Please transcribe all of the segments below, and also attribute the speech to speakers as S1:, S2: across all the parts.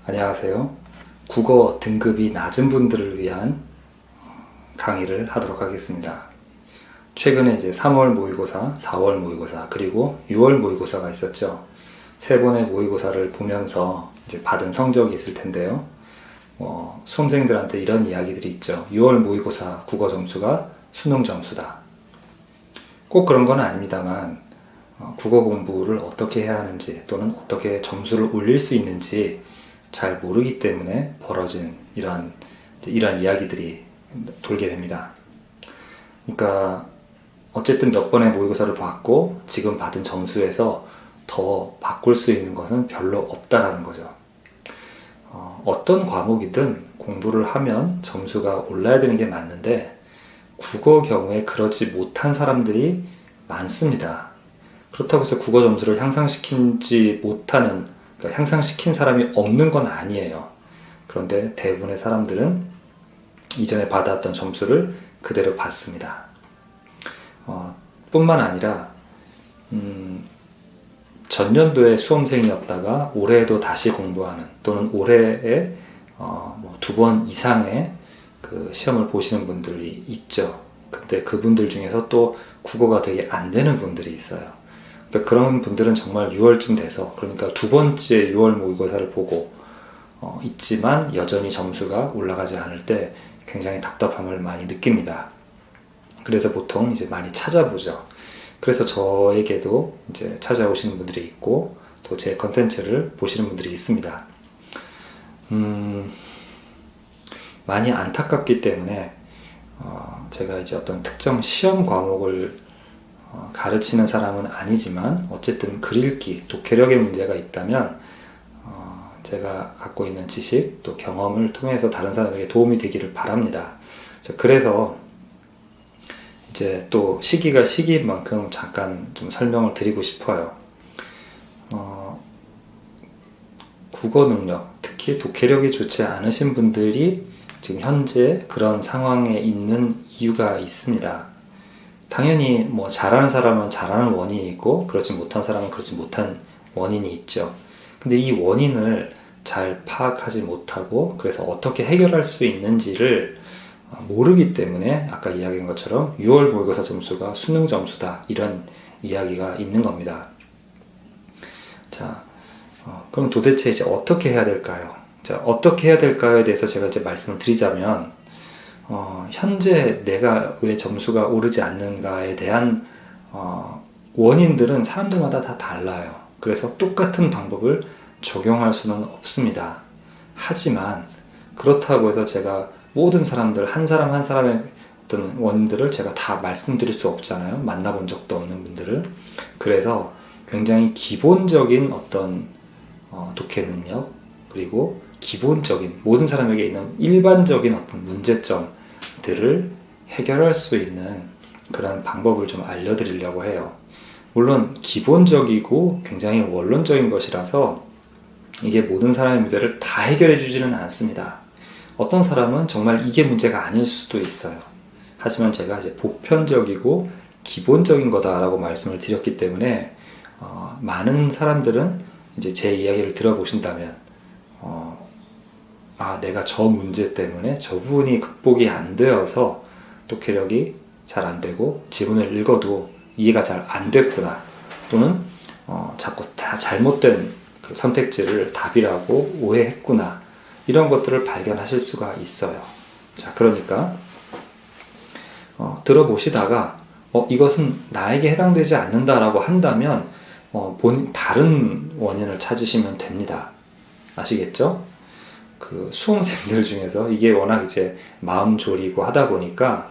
S1: 안녕하세요. 국어 등급이 낮은 분들을 위한 강의를 하도록 하겠습니다. 최근에 이제 3월 모의고사, 4월 모의고사, 그리고 6월 모의고사가 있었죠. 세 번의 모의고사를 보면서 이제 받은 성적이 있을 텐데요. 수험생들한테 이런 이야기들이 있죠. 6월 모의고사 국어 점수가 수능 점수다. 꼭 그런 건 아닙니다만, 국어 공부를 어떻게 해야 하는지 또는 어떻게 점수를 올릴 수 있는지 잘 모르기 때문에 벌어진 이러한 이야기들이 돌게 됩니다. 그러니까 어쨌든 몇 번의 모의고사를 받고 지금 받은 점수에서 더 바꿀 수 있는 것은 별로 없다라는 거죠. 어떤 과목이든 공부를 하면 점수가 올라야 되는 게 맞는데 국어 경우에 그렇지 못한 사람들이 많습니다. 그렇다고 해서 국어 점수를 향상시키지 못하는, 그러니까 향상시킨 사람이 없는 건 아니에요. 그런데 대부분의 사람들은 이전에 받았던 점수를 그대로 받습니다. 뿐만 아니라 전년도에 수험생이었다가 올해에도 다시 공부하는, 또는 올해에 두 번 이상의 그 시험을 보시는 분들이 있죠. 근데 그분들 중에서 또 국어가 되게 안 되는 분들이 있어요. 그러니까 그런 분들은 정말 6월쯤 돼서, 그러니까 두 번째 6월 모의고사를 보고 있지만 여전히 점수가 올라가지 않을 때 굉장히 답답함을 많이 느낍니다. 그래서 보통 이제 많이 찾아보죠. 그래서 저에게도 이제 찾아오시는 분들이 있고, 또 제 컨텐츠를 보시는 분들이 있습니다. 많이 안타깝기 때문에 제가 이제 어떤 특정 시험 과목을 가르치는 사람은 아니지만, 어쨌든 글읽기, 독해력의 문제가 있다면 제가 갖고 있는 지식 또 경험을 통해서 다른 사람에게 도움이 되기를 바랍니다. 그래서 이제 또 시기가 시기인 만큼 잠깐 좀 설명을 드리고 싶어요. 국어 능력, 특히 독해력이 좋지 않으신 분들이 지금 현재 그런 상황에 있는 이유가 있습니다. 당연히 잘하는 사람은 잘하는 원인이 있고, 그렇지 못한 사람은 그렇지 못한 원인이 있죠. 근데 이 원인을 잘 파악하지 못하고, 그래서 어떻게 해결할 수 있는지를 모르기 때문에 아까 이야기한 것처럼 6월 모의고사 점수가 수능 점수다, 이런 이야기가 있는 겁니다. 자, 그럼 도대체 이제 어떻게 해야 될까요? 자, 어떻게 해야 될까요에 대해서 제가 이제 말씀을 드리자면, 현재 내가 왜 점수가 오르지 않는가에 대한 원인들은 사람들마다 다 달라요. 그래서 똑같은 방법을 적용할 수는 없습니다. 하지만 그렇다고 해서 제가 모든 사람들, 한 사람 한 사람의 어떤 원인들을 제가 다 말씀드릴 수 없잖아요. 만나본 적도 없는 분들을. 그래서 굉장히 기본적인 어떤 독해 능력, 그리고 기본적인 모든 사람에게 있는 일반적인 어떤 문제점들을 해결할 수 있는 그런 방법을 좀 알려드리려고 해요. 물론 기본적이고 굉장히 원론적인 것이라서 이게 모든 사람의 문제를 다 해결해 주지는 않습니다. 어떤 사람은 정말 이게 문제가 아닐 수도 있어요. 하지만 제가 이제 보편적이고 기본적인 거다라고 말씀을 드렸기 때문에 많은 사람들은 이제 제 이야기를 들어보신다면 내가 저 문제 때문에 저 부분이 극복이 안 되어서 독해력이 잘 안 되고 지문을 읽어도 이해가 잘 안 됐구나, 또는 자꾸 다 잘못된 그 선택지를 답이라고 오해했구나, 이런 것들을 발견하실 수가 있어요. 자, 그러니까 들어보시다가 이것은 나에게 해당되지 않는다라고 한다면 다른 원인을 찾으시면 됩니다. 아시겠죠? 그 수험생들 중에서 이게 워낙 이제 마음 졸이고 하다 보니까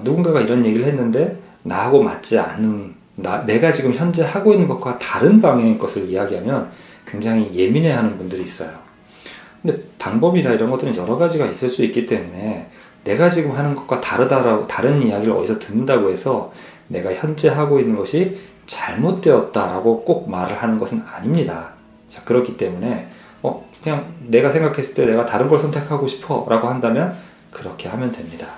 S1: 누군가가 이런 얘기를 했는데 나하고 맞지 않는, 내가 지금 현재 하고 있는 것과 다른 방향의 것을 이야기하면 굉장히 예민해하는 분들이 있어요. 근데 방법이나 이런 것들은 여러 가지가 있을 수 있기 때문에 내가 지금 하는 것과 다른 이야기를 어디서 듣는다고 해서 내가 현재 하고 있는 것이 잘못되었다라고 꼭 말을 하는 것은 아닙니다. 자, 그렇기 때문에 그냥 내가 생각했을 때 내가 다른 걸 선택하고 싶어 라고 한다면 그렇게 하면 됩니다.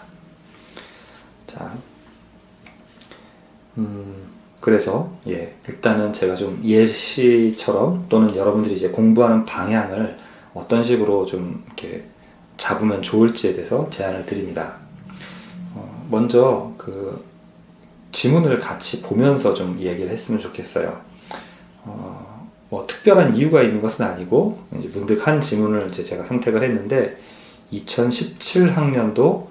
S1: 자, 그래서 일단은 제가 좀 예시처럼, 또는 여러분들이 이제 공부하는 방향을 어떤 식으로 좀 이렇게 잡으면 좋을지에 대해서 제안을 드립니다. 먼저 그 지문을 같이 보면서 좀 이야기를 했으면 좋겠어요. 뭐 특별한 이유가 있는 것은 아니고 이제 문득 한 지문을 이제 제가 선택을 했는데 2017학년도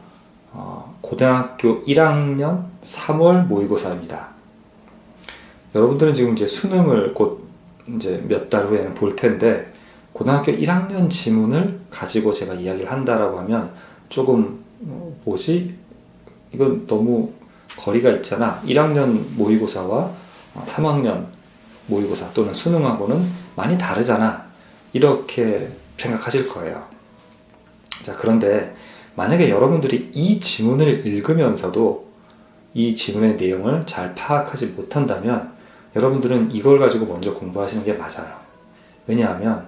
S1: 고등학교 1학년 3월 모의고사입니다. 여러분들은 지금 이제 수능을 곧 이제 몇 달 후에는 볼 텐데 고등학교 1학년 지문을 가지고 제가 이야기를 한다라고 하면 조금 뭐지? 이건 너무 거리가 있잖아. 1학년 모의고사와 3학년 모의고사 또는 수능하고는 많이 다르잖아. 이렇게 생각하실 거예요. 자, 그런데 만약에 여러분들이 이 지문을 읽으면서도 이 지문의 내용을 잘 파악하지 못한다면 여러분들은 이걸 가지고 먼저 공부하시는 게 맞아요. 왜냐하면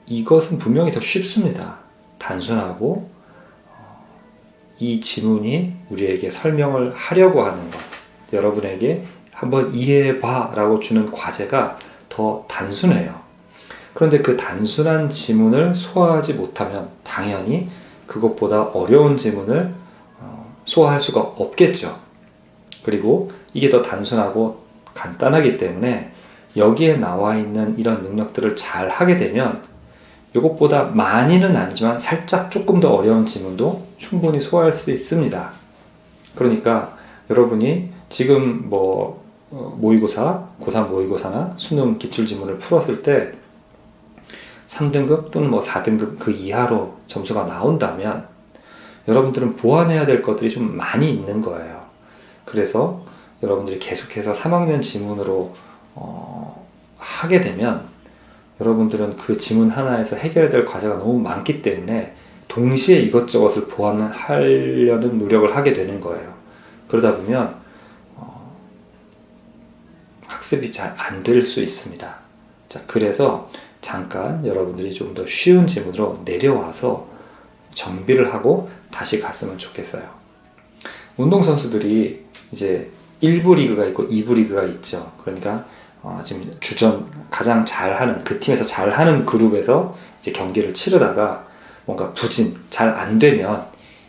S1: 이것은 분명히 더 쉽습니다. 단순하고 이 지문이 우리에게 설명을 하려고 하는 것, 여러분에게 한번 이해해봐 라고 주는 과제가 더 단순해요. 그런데 그 단순한 지문을 소화하지 못하면 당연히 그것보다 어려운 지문을 소화할 수가 없겠죠. 그리고 이게 더 단순하고 간단하기 때문에 여기에 나와 있는 이런 능력들을 잘 하게 되면 이것보다 많이는 아니지만 살짝 조금 더 어려운 지문도 충분히 소화할 수도 있습니다. 그러니까 여러분이 지금 뭐 모의고사, 고3 모의고사나 수능 기출지문을 풀었을 때 3등급 또는 뭐 4등급 그 이하로 점수가 나온다면 여러분들은 보완해야 될 것들이 좀 많이 있는 거예요. 그래서 여러분들이 계속해서 3학년 지문으로 하게 되면 여러분들은 그 지문 하나에서 해결해야 될 과제가 너무 많기 때문에 동시에 이것저것을 보완하려는 노력을 하게 되는 거예요. 그러다 보면 학습이 잘 안 될 수 있습니다. 자, 그래서 잠깐 여러분들이 좀 더 쉬운 지문으로 내려와서 정비를 하고 다시 갔으면 좋겠어요. 운동선수들이 이제 1부 리그가 있고 2부 리그가 있죠. 그러니까 지금 주전 가장 잘하는 그 팀에서 잘하는 그룹에서 이제 경기를 치르다가 뭔가 부진 잘 안 되면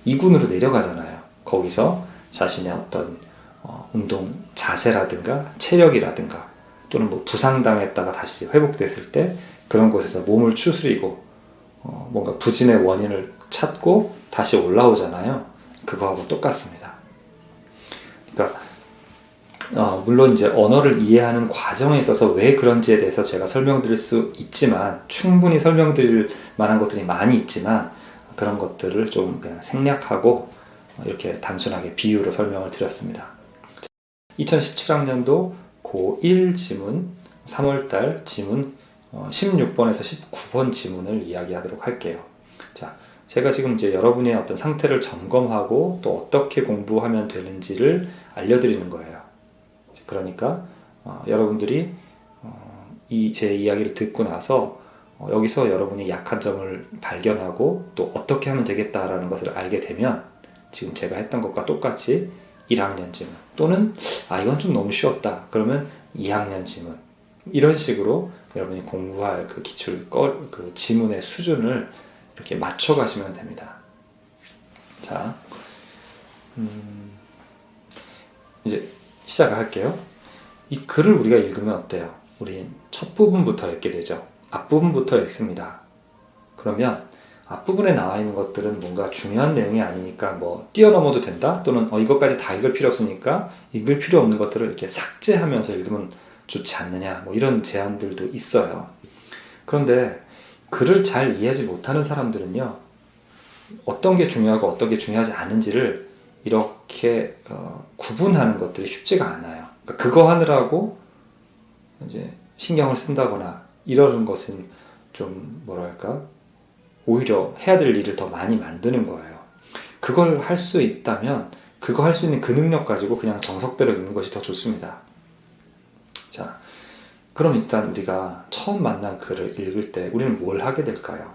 S1: 2군으로 내려가잖아요. 거기서 자신의 어떤 운동 자세라든가 체력이라든가 또는 뭐 부상당했다가 다시 회복됐을 때 그런 곳에서 몸을 추스리고 뭔가 부진의 원인을 찾고 다시 올라오잖아요. 그거하고 똑같습니다. 그러니까 물론 이제 언어를 이해하는 과정에 있어서 왜 그런지에 대해서 제가 설명드릴 수 있지만 충분히 설명드릴 만한 것들이 많이 있지만 그런 것들을 좀 그냥 생략하고 이렇게 단순하게 비유로 설명을 드렸습니다. 2017학년도 고1 지문 3월달 지문 16번에서 19번 지문을 이야기하도록 할게요. 자, 제가 지금 이제 여러분의 어떤 상태를 점검하고 또 어떻게 공부하면 되는지를 알려드리는 거예요. 그러니까 여러분들이 이 제 이야기를 듣고 나서 여기서 여러분이 약한 점을 발견하고 또 어떻게 하면 되겠다라는 것을 알게 되면 지금 제가 했던 것과 똑같이 1학년 지문 또는 이건 좀 너무 쉬웠다 그러면 2학년 지문 이런 식으로 여러분이 공부할 그 그 지문의 수준을 이렇게 맞춰 가시면 됩니다. 자, 이제 시작할게요. 이 글을 우리가 읽으면 어때요? 우린 첫 부분부터 읽게 되죠. 앞부분부터 읽습니다. 그러면 앞부분에 나와 있는 것들은 뭔가 중요한 내용이 아니니까 뭐 뛰어넘어도 된다? 또는 이것까지 다 읽을 필요 없으니까 읽을 필요 없는 것들을 이렇게 삭제하면서 읽으면 좋지 않느냐 뭐 이런 제안들도 있어요. 그런데 글을 잘 이해하지 못하는 사람들은요 어떤 게 중요하고 어떤 게 중요하지 않은지를 이렇게 구분하는 것들이 쉽지가 않아요. 그러니까 그거 하느라고 이제 신경을 쓴다거나 이러는 것은 좀 뭐랄까 오히려 해야 될 일을 더 많이 만드는 거예요. 그걸 할 수 있다면 그거 할 수 있는 그 능력 가지고 그냥 정석대로 읽는 것이 더 좋습니다. 자, 그럼 일단 우리가 처음 만난 글을 읽을 때 우리는 뭘 하게 될까요?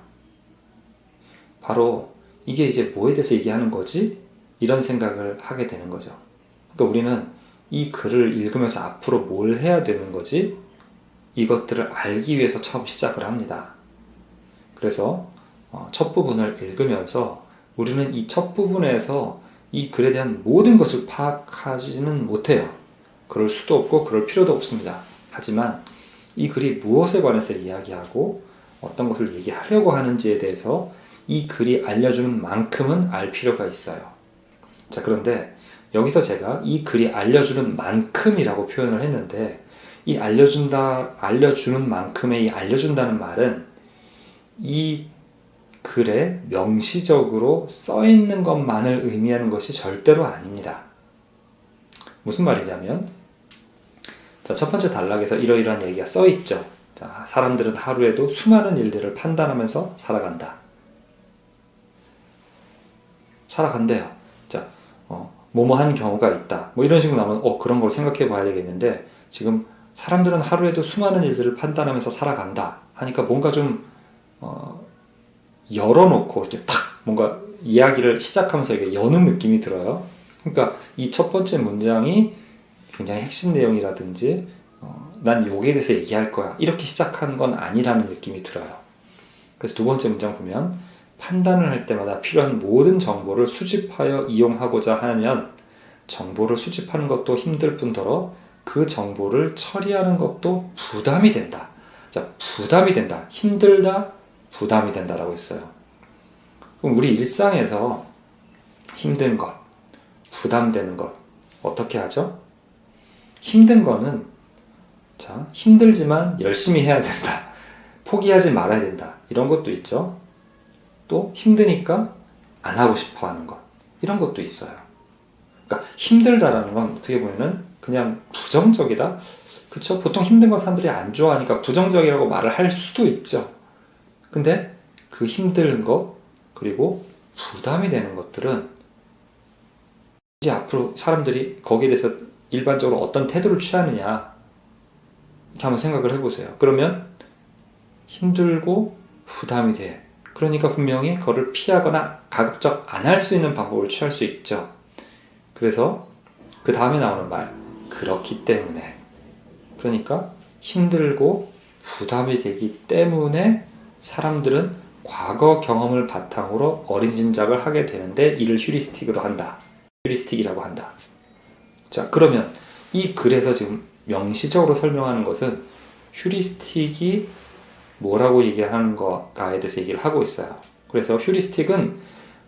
S1: 바로 이게 이제 뭐에 대해서 얘기하는 거지? 이런 생각을 하게 되는 거죠. 그러니까 우리는 이 글을 읽으면서 앞으로 뭘 해야 되는 거지? 이것들을 알기 위해서 처음 시작을 합니다. 그래서 첫 부분을 읽으면서 우리는 이 첫 부분에서 이 글에 대한 모든 것을 파악하지는 못해요. 그럴 수도 없고 그럴 필요도 없습니다. 하지만 이 글이 무엇에 관해서 이야기하고 어떤 것을 얘기하려고 하는지에 대해서 이 글이 알려주는 만큼은 알 필요가 있어요. 자, 그런데 여기서 제가 이 글이 알려주는 만큼이라고 표현을 했는데, 이 알려주는 만큼의 이 알려준다는 말은 이 글에 명시적으로 써 있는 것만을 의미하는 것이 절대로 아닙니다. 무슨 말이냐면, 자, 첫 번째 단락에서 이러이러한 얘기가 써 있죠. 자, 사람들은 하루에도 수많은 일들을 판단하면서 살아간대요. 자, 뭐뭐한 경우가 있다. 뭐 이런 식으로 나오면 그런 걸 생각해 봐야 되겠는데, 지금 사람들은 하루에도 수많은 일들을 판단하면서 살아간다 하니까 뭔가 좀 열어놓고 이렇게 탁 뭔가 이야기를 시작하면서 이렇게 여는 느낌이 들어요. 그러니까 이 첫 번째 문장이 굉장히 핵심 내용이라든지 난 여기에 대해서 얘기할 거야 이렇게 시작한 건 아니라는 느낌이 들어요. 그래서 두 번째 문장 보면, 판단을 할 때마다 필요한 모든 정보를 수집하여 이용하고자 하면 정보를 수집하는 것도 힘들 뿐더러 그 정보를 처리하는 것도 부담이 된다. 자, 부담이 된다. 힘들다, 부담이 된다라고 했어요. 그럼 우리 일상에서 힘든 것, 부담되는 것 어떻게 하죠? 힘든 거는, 자, 힘들지만 열심히 해야 된다. 포기하지 말아야 된다. 이런 것도 있죠. 또 힘드니까 안 하고 싶어 하는 것, 이런 것도 있어요. 그러니까 힘들다라는 건 어떻게 보면은 그냥 부정적이다? 그쵸? 보통 힘든 건 사람들이 안 좋아하니까 부정적이라고 말을 할 수도 있죠. 근데 그 힘든 것, 그리고 부담이 되는 것들은 이제 앞으로 사람들이 거기에 대해서 일반적으로 어떤 태도를 취하느냐 이렇게 한번 생각을 해보세요. 그러면 힘들고 부담이 돼. 그러니까 분명히 그거를 피하거나 가급적 안 할 수 있는 방법을 취할 수 있죠. 그래서 그 다음에 나오는 말, 그렇기 때문에. 그러니까 힘들고 부담이 되기 때문에 사람들은 과거 경험을 바탕으로 어림짐작을 하게 되는데 이를 휴리스틱으로 한다. 휴리스틱이라고 한다. 자, 그러면 이 글에서 지금 명시적으로 설명하는 것은 휴리스틱이 뭐라고 얘기하는 거가에 대해서 얘기를 하고 있어요. 그래서 휴리스틱은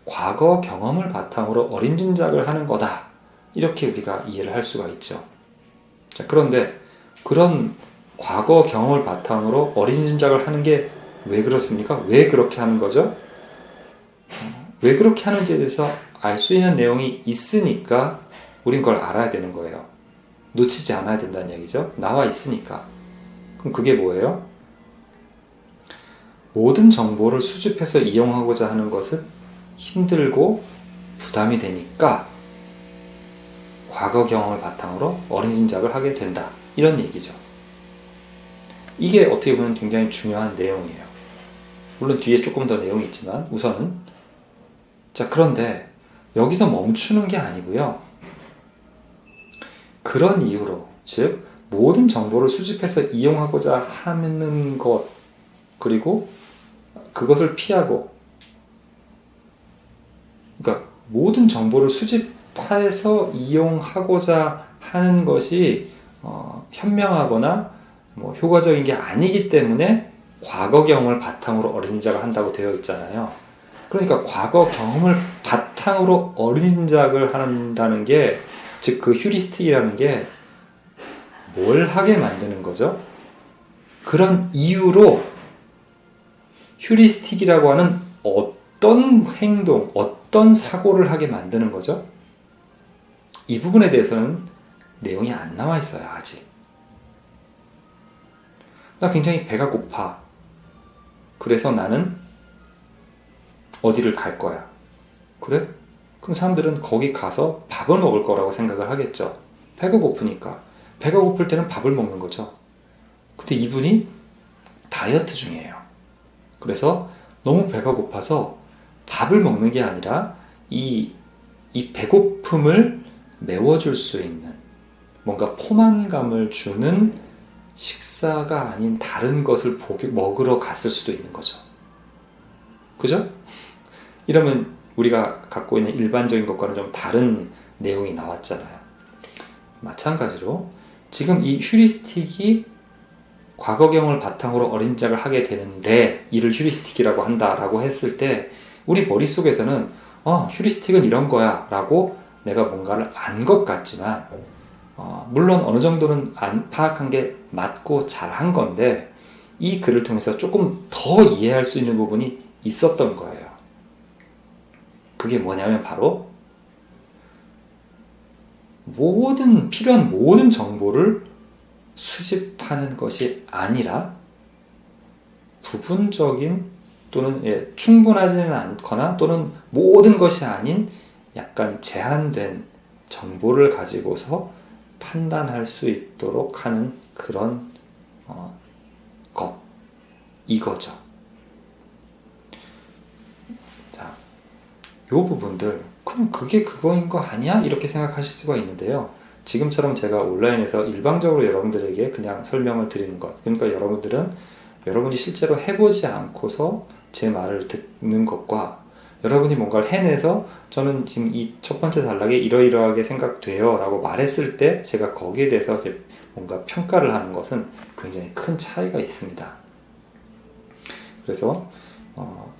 S1: 과거 경험을 바탕으로 어림짐작을 하는 거다. 이렇게 우리가 이해를 할 수가 있죠. 자, 그런데 그런 과거 경험을 바탕으로 어림짐작을 하는 게 왜 그렇습니까? 왜 그렇게 하는 거죠? 왜 그렇게 하는지에 대해서 알 수 있는 내용이 있으니까 우린 그걸 알아야 되는 거예요. 놓치지 않아야 된다는 얘기죠. 나와 있으니까. 그럼 그게 뭐예요? 모든 정보를 수집해서 이용하고자 하는 것은 힘들고 부담이 되니까 과거 경험을 바탕으로 어림짐작을 하게 된다. 이런 얘기죠. 이게 어떻게 보면 굉장히 중요한 내용이에요. 물론 뒤에 조금 더 내용이 있지만 우선은, 자, 그런데 여기서 멈추는 게 아니고요. 그런 이유로, 즉 모든 정보를 수집해서 이용하고자 하는 것, 그리고 그것을 피하고, 그러니까 모든 정보를 수집해서 이용하고자 하는 것이 현명하거나 효과적인 게 아니기 때문에 과거 경험을 바탕으로 어림짐작을 한다고 되어 있잖아요. 그러니까 과거 경험을 바탕으로 어림짐작을 한다는 게, 즉 그 휴리스틱이라는 게 뭘 하게 만드는 거죠? 그런 이유로 휴리스틱이라고 하는 어떤 행동, 어떤 사고를 하게 만드는 거죠? 이 부분에 대해서는 내용이 안 나와 있어요, 아직. 나 굉장히 배가 고파. 그래서 나는 어디를 갈 거야. 그래? 그럼 사람들은 거기 가서 밥을 먹을 거라고 생각을 하겠죠. 배가 고프니까. 배가 고플 때는 밥을 먹는 거죠. 근데 이분이 다이어트 중이에요. 그래서 너무 배가 고파서 밥을 먹는 게 아니라 이 배고픔을 메워줄 수 있는 뭔가 포만감을 주는 식사가 아닌 다른 것을 먹으러 갔을 수도 있는 거죠. 그죠? 이러면 우리가 갖고 있는 일반적인 것과는 좀 다른 내용이 나왔잖아요. 마찬가지로 지금 이 휴리스틱이 과거경을 바탕으로 어림작을 하게 되는데 이를 휴리스틱이라고 한다라고 했을 때 우리 머릿속에서는 휴리스틱은 이런 거야 라고 내가 뭔가를 안 것 같지만 물론 어느 정도는 파악한 게 맞고 잘한 건데 이 글을 통해서 조금 더 이해할 수 있는 부분이 있었던 거예요. 그게 뭐냐면 바로 필요한 모든 정보를 수집하는 것이 아니라 부분적인 또는 충분하지는 않거나 또는 모든 것이 아닌 약간 제한된 정보를 가지고서 판단할 수 있도록 하는 그런 이거죠. 자, 요 부분들 그럼 그게 그거인 거 아니야? 이렇게 생각하실 수가 있는데요. 지금처럼 제가 온라인에서 일방적으로 여러분들에게 그냥 설명을 드리는 것, 그러니까 여러분이 실제로 해보지 않고서 제 말을 듣는 것과 여러분이 뭔가를 해내서 저는 지금 이 첫 번째 단락에 이러이러하게 생각돼요 라고 말했을 때 제가 거기에 대해서 이제 뭔가 평가를 하는 것은 굉장히 큰 차이가 있습니다. 그래서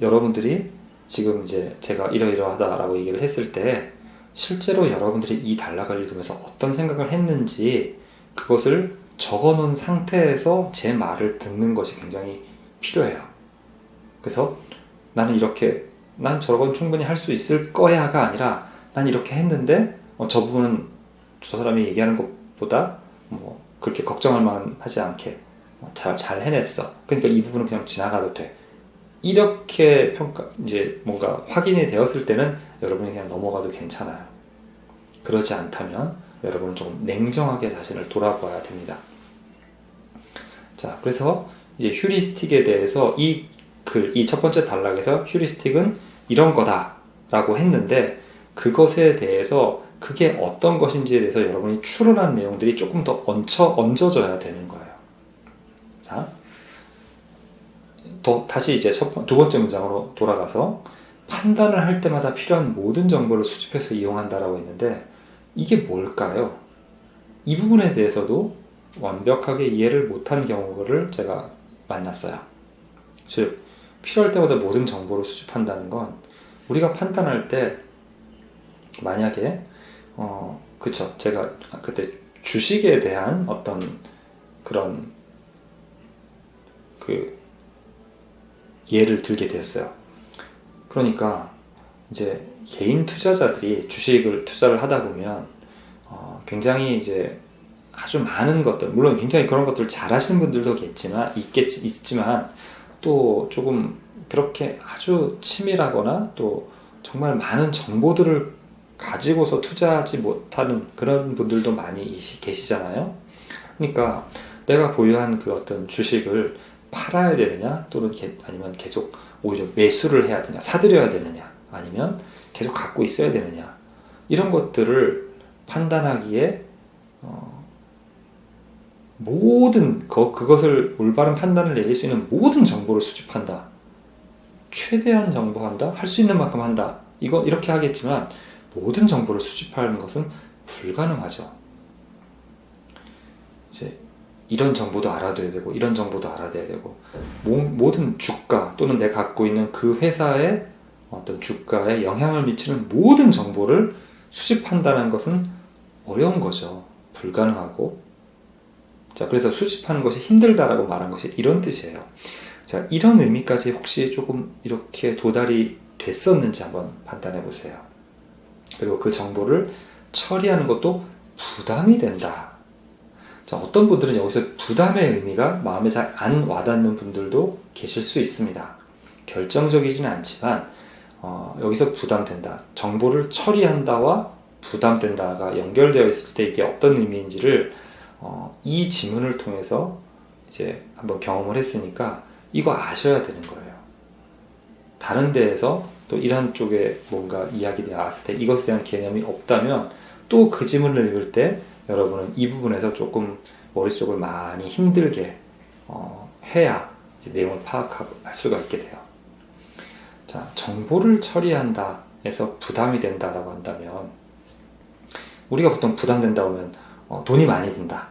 S1: 여러분들이 지금 이제 제가 이러이러하다라고 얘기를 했을 때 실제로 여러분들이 이 단락을 읽으면서 어떤 생각을 했는지 그것을 적어놓은 상태에서 제 말을 듣는 것이 굉장히 필요해요. 그래서 난 저건 충분히 할 수 있을 거야가 아니라 난 이렇게 했는데 저 부분은 저 사람이 얘기하는 것보다 그렇게 걱정할 만하지 않게 잘 해냈어. 그러니까 이 부분은 그냥 지나가도 돼. 이렇게 이제 뭔가 확인이 되었을 때는 여러분이 그냥 넘어가도 괜찮아요. 그러지 않다면 여러분은 조금 냉정하게 자신을 돌아봐야 됩니다. 자, 그래서 이제 휴리스틱에 대해서 이 첫 번째 단락에서 휴리스틱은 이런 거다라고 했는데 그것에 대해서 그게 어떤 것인지에 대해서 여러분이 추론한 내용들이 조금 더 얹어져야 되는 거예요. 자, 다시 이제 두 번째 문장으로 돌아가서 판단을 할 때마다 필요한 모든 정보를 수집해서 이용한다라고 했는데 이게 뭘까요? 이 부분에 대해서도 완벽하게 이해를 못한 경우를 제가 만났어요. 즉, 필요할 때마다 모든 정보를 수집한다는 건 우리가 판단할 때 만약에 그쵸, 제가 그때 주식에 대한 어떤 그런 예를 들게 되었어요. 그러니까 이제 개인 투자자들이 주식을 투자를 하다 보면 굉장히 이제 아주 많은 것들, 물론 굉장히 그런 것들을 잘 하시는 분들도 있지만 또 조금 그렇게 아주 치밀하거나 또 정말 많은 정보들을 가지고서 투자하지 못하는 그런 분들도 많이 계시잖아요. 그러니까 내가 보유한 그 어떤 주식을 팔아야 되느냐 또는 아니면 계속 오히려 매수를 해야 되냐, 사들여야 되느냐, 아니면 계속 갖고 있어야 되느냐, 이런 것들을 판단하기에 그것을 올바른 판단을 내릴 수 있는 모든 정보를 수집한다. 최대한 정보한다. 할 수 있는 만큼 한다. 이렇게 하겠지만 모든 정보를 수집하는 것은 불가능하죠. 이제 이런 정보도 알아둬야 되고 이런 정보도 알아둬야 되고 모든 주가 또는 내가 갖고 있는 그 회사의 어떤 주가에 영향을 미치는 모든 정보를 수집한다는 것은 어려운 거죠. 불가능하고. 자, 그래서 수집하는 것이 힘들다라고 말한 것이 이런 뜻이에요. 자, 이런 의미까지 혹시 조금 이렇게 도달이 됐었는지 한번 판단해 보세요. 그리고 그 정보를 처리하는 것도 부담이 된다. 자, 어떤 분들은 여기서 부담의 의미가 마음에 잘 안 와닿는 분들도 계실 수 있습니다. 결정적이지는 않지만 여기서 부담된다. 정보를 처리한다와 부담된다가 연결되어 있을 때 이게 어떤 의미인지를 이 지문을 통해서 이제 한번 경험을 했으니까 이거 아셔야 되는 거예요. 다른 데에서 또 이런 쪽에 뭔가 이야기가 나왔을 때 이것에 대한 개념이 없다면 또 그 지문을 읽을 때 여러분은 이 부분에서 조금 머릿속을 많이 힘들게 해야 이제 내용을 파악할 수가 있게 돼요. 자, 정보를 처리한다 해서 부담이 된다라고 한다면, 우리가 보통 부담된다 하면 돈이 많이 든다,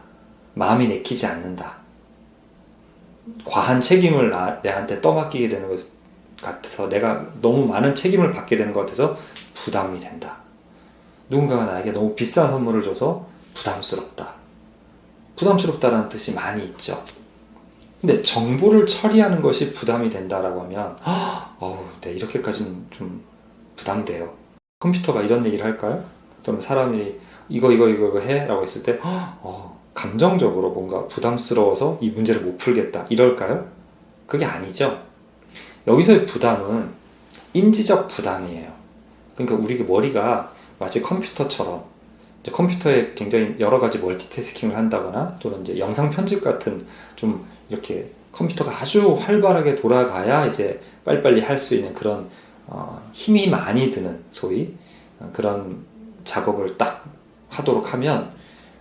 S1: 마음이 내키지 않는다, 과한 책임을 내한테 떠맡기게 되는 것 같아서, 내가 너무 많은 책임을 받게 되는 것 같아서 부담이 된다. 누군가가 나에게 너무 비싼 선물을 줘서 부담스럽다. 부담스럽다라는 뜻이 많이 있죠. 근데 정보를 처리하는 것이 부담이 된다라고 하면, 네, 이렇게까지는 좀 부담돼요. 컴퓨터가 이런 얘기를 할까요? 또는 사람이 이거 해 라고 했을 때 감정적으로 뭔가 부담스러워서 이 문제를 못 풀겠다 이럴까요? 그게 아니죠. 여기서의 부담은 인지적 부담이에요. 그러니까 우리 머리가 마치 컴퓨터처럼, 이제 컴퓨터에 굉장히 여러 가지 멀티태스킹을 한다거나, 또는 이제 영상 편집 같은 좀 이렇게 컴퓨터가 아주 활발하게 돌아가야 이제 빨리빨리 할 수 있는 그런 힘이 많이 드는, 소위 그런 작업을 딱 하도록 하면,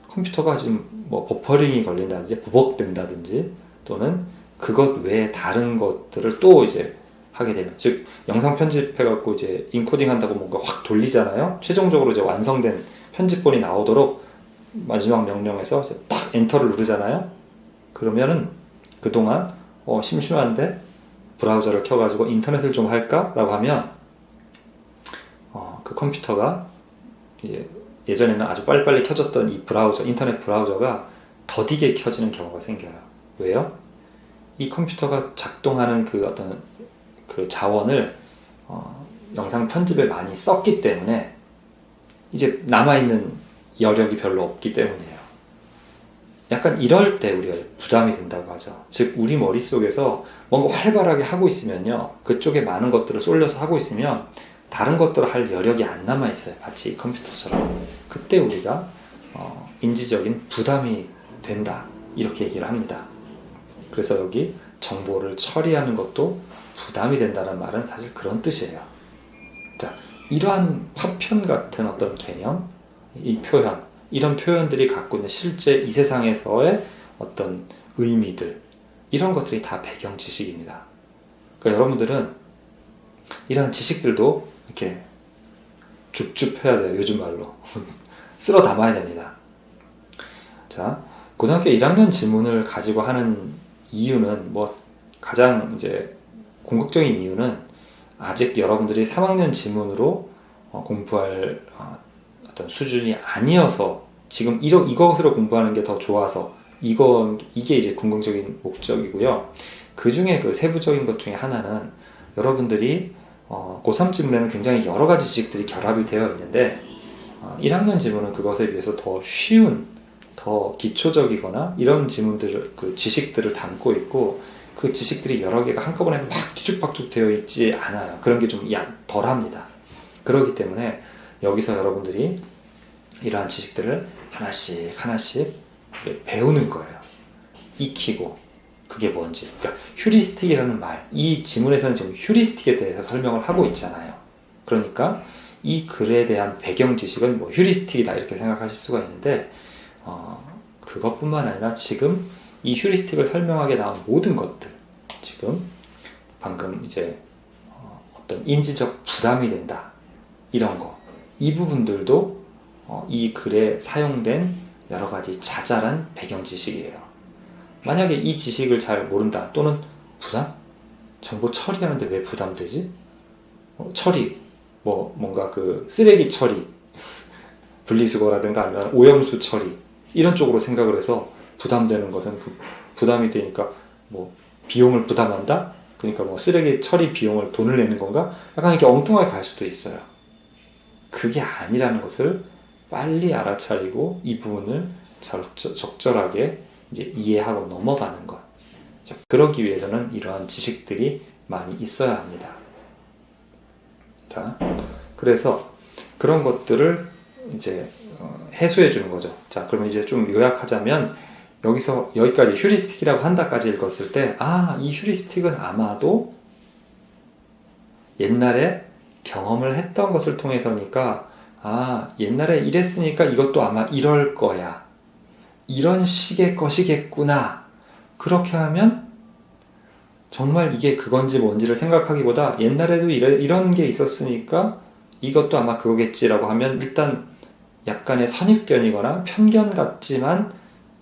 S1: 컴퓨터가 지금 뭐 버퍼링이 걸린다든지 버벅된다든지, 또는 그것 외에 다른 것들을 또 이제 하게 되면, 즉 영상 편집해갖고 이제 인코딩 한다고 뭔가 확 돌리잖아요. 최종적으로 이제 완성된 편집본이 나오도록 마지막 명령에서 이제 딱 엔터를 누르잖아요. 그러면은 그동안 심심한데 브라우저를 켜가지고 인터넷을 좀 할까? 라고 하면 그 컴퓨터가 이제 예전에는 아주 빨리빨리 켜졌던 이 브라우저, 인터넷 브라우저가 더디게 켜지는 경우가 생겨요. 왜요? 이 컴퓨터가 작동하는 그 어떤 그 자원을 영상 편집에 많이 썼기 때문에 이제 남아있는 여력이 별로 없기 때문이에요. 약간 이럴 때 우리가 부담이 든다고 하죠. 즉 우리 머릿속에서 뭔가 활발하게 하고 있으면요, 그쪽에 많은 것들을 쏠려서 하고 있으면 다른 것들을 할 여력이 안 남아있어요. 마치 이 컴퓨터처럼. 그때 우리가 인지적인 부담이 된다, 이렇게 얘기를 합니다. 그래서 여기 정보를 처리하는 것도 부담이 된다는 말은 사실 그런 뜻이에요. 자, 이러한 파편 같은 어떤 개념, 이 표현, 이런 표현들이 갖고 있는 실제 이 세상에서의 어떤 의미들, 이런 것들이 다 배경 지식입니다. 그러니까 여러분들은 이러한 지식들도 이렇게 줍줍 해야 돼요. 요즘 말로 쓸어 담아야 됩니다. 자, 고등학교 1학년 지문을 가지고 하는 이유는 뭐 가장 이제 궁극적인 이유는, 아직 여러분들이 3학년 지문으로 공부할 어떤 수준이 아니어서 지금 이것으로 공부하는 게 더 좋아서 이게 이제 궁극적인 목적이고요. 그 중에 그 세부적인 것 중에 하나는, 여러분들이 고3 지문에는 굉장히 여러 가지 지식들이 결합이 되어 있는데 1학년 지문은 그것에 비해서 더 쉬운, 더 기초적이거나 이런 지문들을, 그 지식들을 담고 있고, 그 지식들이 여러 개가 한꺼번에 막 뒤죽박죽 되어 있지 않아요. 그런 게 좀 덜합니다. 그렇기 때문에 여기서 여러분들이 이러한 지식들을 하나씩 배우는 거예요. 익히고, 그게 뭔지. 그러니까 휴리스틱이라는 말, 이 지문에서는 지금 휴리스틱에 대해서 설명을 하고 있잖아요. 그러니까 이 글에 대한 배경 지식은 뭐 휴리스틱이다 이렇게 생각하실 수가 있는데, 그것뿐만 아니라 지금 이 휴리스틱을 설명하게 나온 모든 것들, 지금 방금 이제 어떤 인지적 부담이 된다, 이런 거, 이 부분들도 이 글에 사용된 여러 가지 자잘한 배경 지식이에요. 만약에 이 지식을 잘 모른다, 또는 부담? 정보 처리하는데 왜 부담되지? 처리, 뭔가 그 쓰레기 처리, 분리수거라든가 아니면 오염수 처리, 이런 쪽으로 생각을 해서 부담되는 것은, 그 부담이 되니까 뭐 비용을 부담한다? 그러니까 뭐 쓰레기 처리 비용을 돈을 내는 건가? 약간 이렇게 엉뚱하게 갈 수도 있어요. 그게 아니라는 것을 빨리 알아차리고 이 부분을 적절하게 이제 이해하고 넘어가는 것. 그러기 위해서는 이러한 지식들이 많이 있어야 합니다. 자, 그래서 그런 것들을 이제 해소해 주는 거죠. 자, 그러면 이제 좀 요약하자면, 여기까지 휴리스틱이라고 한다까지 읽었을 때, 이 휴리스틱은 아마도 옛날에 경험을 했던 것을 통해서니까, 옛날에 이랬으니까 이것도 아마 이럴 거야, 이런 식의 것이겠구나. 그렇게 하면 정말 이게 그건지 뭔지를 생각하기보다 옛날에도 이런 게 있었으니까 이것도 아마 그거겠지라고 하면 일단 약간의 선입견이거나 편견 같지만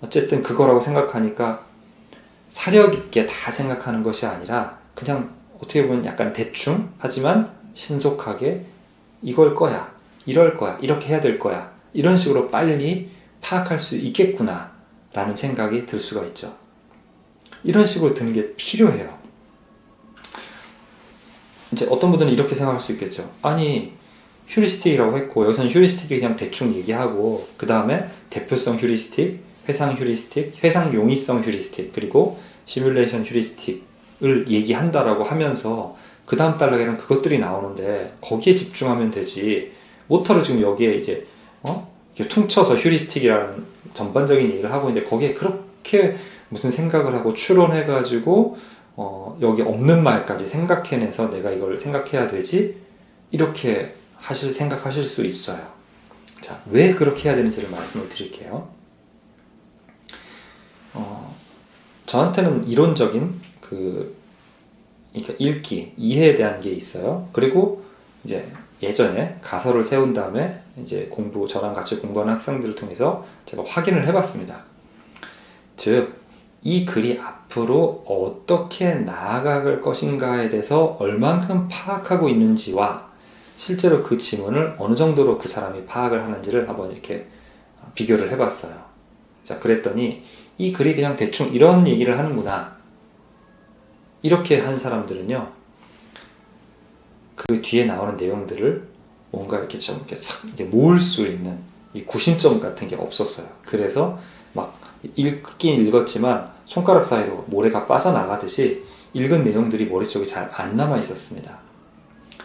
S1: 어쨌든 그거라고 생각하니까 사력 있게 다 생각하는 것이 아니라 그냥 어떻게 보면 약간 대충 하지만 신속하게 이걸 거야, 이럴 거야, 이렇게 해야 될 거야, 이런 식으로 빨리 파악할 수 있겠구나 라는 생각이 들 수가 있죠. 이런 식으로 드는 게 필요해요. 이제 어떤 분들은 이렇게 생각할 수 있겠죠. 아니, 휴리스틱이라고 했고 여기서는 휴리스틱이 그냥 대충 얘기하고 그 다음에 대표성 휴리스틱, 회상 휴리스틱, 회상 용이성 휴리스틱, 그리고 시뮬레이션 휴리스틱을 얘기한다라고 하면서 그 다음 단락에는 그것들이 나오는데 거기에 집중하면 되지. 모터를 지금 여기에 이제 이렇게 퉁쳐서 휴리스틱이라는 전반적인 얘기를 하고 있는데 거기에 그렇게 무슨 생각을 하고 추론해가지고 여기 없는 말까지 생각해내서 내가 이걸 생각해야 되지? 이렇게 생각하실 수 있어요. 자, 왜 그렇게 해야 되는지를 말씀을 드릴게요. 저한테는 이론적인 그러니까 읽기, 이해에 대한 게 있어요. 그리고 이제 예전에 가설을 세운 다음에 이제 저랑 같이 공부하는 학생들을 통해서 제가 확인을 해봤습니다. 즉, 이 글이 앞으로 어떻게 나아갈 것인가에 대해서 얼만큼 파악하고 있는지와 실제로 그 지문을 어느 정도로 그 사람이 파악을 하는지를 한번 이렇게 비교를 해봤어요. 자, 그랬더니 이 글이 그냥 대충 이런 얘기를 하는구나. 이렇게 한 사람들은요, 그 뒤에 나오는 내용들을 뭔가 이렇게 좀 이렇게 모을 수 있는 이 구심점 같은 게 없었어요. 그래서 막 읽긴 읽었지만 손가락 사이로 모래가 빠져나가듯이 읽은 내용들이 머릿속에 잘 안 남아 있었습니다.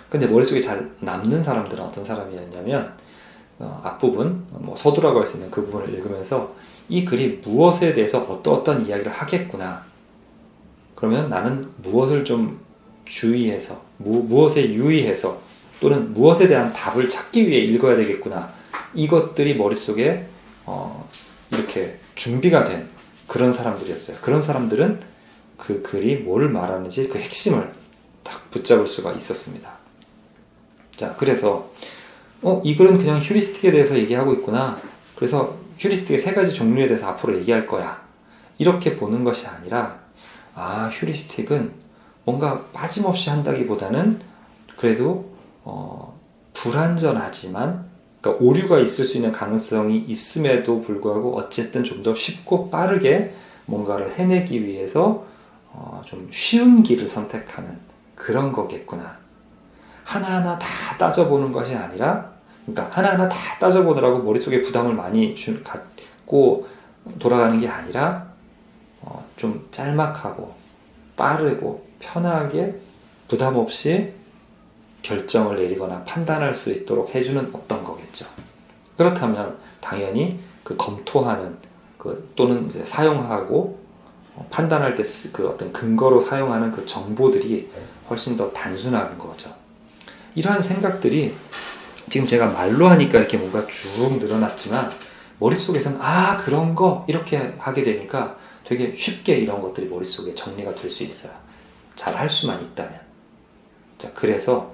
S1: 근데 머릿속에 잘 남는 사람들은 어떤 사람이었냐면 앞부분, 서두라고 할 수 있는 그 부분을 읽으면서 이 글이 무엇에 대해서 어떤 이야기를 하겠구나. 그러면 나는 무엇을 좀 주의해서, 무엇에 유의해서 또는 무엇에 대한 답을 찾기 위해 읽어야 되겠구나. 이것들이 머릿속에 이렇게 준비가 된 그런 사람들이었어요. 그런 사람들은 그 글이 뭘 말하는지 그 핵심을 딱 붙잡을 수가 있었습니다. 자, 그래서 이 글은 그냥 휴리스틱에 대해서 얘기하고 있구나. 그래서 휴리스틱의 3가지 종류에 대해서 앞으로 얘기할 거야. 이렇게 보는 것이 아니라 휴리스틱은 뭔가 빠짐없이 한다기보다는 그래도 불완전하지만 그러니까 오류가 있을 수 있는 가능성이 있음에도 불구하고 어쨌든 좀 더 쉽고 빠르게 뭔가를 해내기 위해서 좀 쉬운 길을 선택하는 그런 거겠구나. 하나하나 다 따져보는 것이 아니라, 그러니까 하나하나 다 따져보느라고 머릿속에 부담을 많이 갖고 돌아가는 게 아니라 좀 짤막하고 빠르고 편하게 부담 없이 결정을 내리거나 판단할 수 있도록 해주는 어떤 거겠죠. 그렇다면 당연히 그 검토하는 또는 이제 사용하고 판단할 때 그 어떤 근거로 사용하는 그 정보들이 훨씬 더 단순한 거죠. 이러한 생각들이 지금 제가 말로 하니까 이렇게 뭔가 쭉 늘어났지만 머릿속에서는 그런 거 이렇게 하게 되니까 되게 쉽게 이런 것들이 머릿속에 정리가 될 수 있어요. 잘 할 수만 있다면. 자, 그래서